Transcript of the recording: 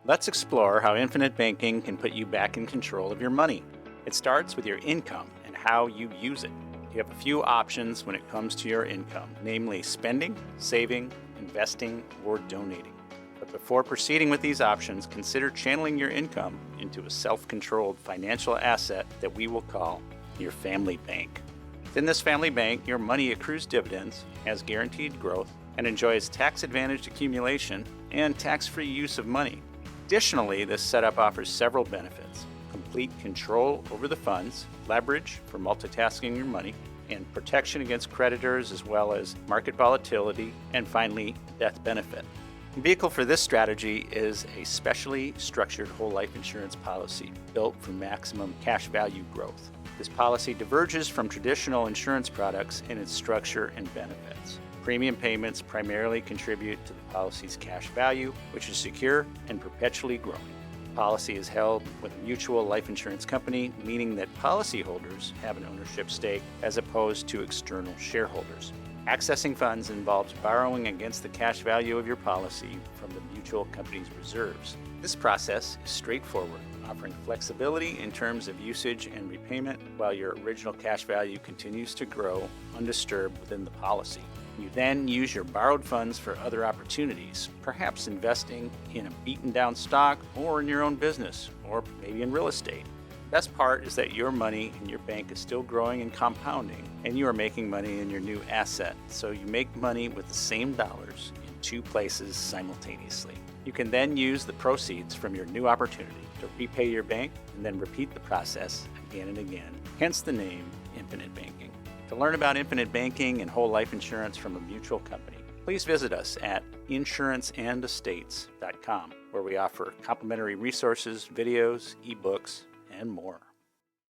Let's explore how infinite banking can put you back in control of your money. It starts with your income and how you use it. You have a few options when it comes to your income, namely spending, saving, investing, or donating. But before proceeding with these options, consider channeling your income into a self-controlled financial asset that we will call your family bank. Within this family bank, your money accrues dividends, has guaranteed growth, and enjoys tax-advantaged accumulation and tax-free use of money. Additionally, this setup offers several benefits: complete control over the funds, leverage for multitasking your money, and protection against creditors as well as market volatility, and finally, death benefit. The vehicle for this strategy is a specially structured whole life insurance policy built for maximum cash value growth. This policy diverges from traditional insurance products in its structure and benefits. Premium payments primarily contribute to the policy's cash value, which is secure and perpetually growing. The policy is held with a mutual life insurance company, meaning that policyholders have an ownership stake as opposed to external shareholders. Accessing funds involves borrowing against the cash value of your policy from the mutual company's reserves. This process is straightforward, offering flexibility in terms of usage and repayment, while your original cash value continues to grow undisturbed within the policy. You then use your borrowed funds for other opportunities, perhaps investing in a beaten down stock or in your own business, or maybe in real estate. The best part is that your money in your bank is still growing and compounding, and you are making money in your new asset, so you make money with the same dollars in two places simultaneously. You can then use the proceeds from your new opportunity to repay your bank and then repeat the process again and again, hence the name Infinite Banking. To learn about infinite banking and whole life insurance from a mutual company, please visit us at InsuranceandEstates.com, where we offer complimentary resources, videos, ebooks, and more.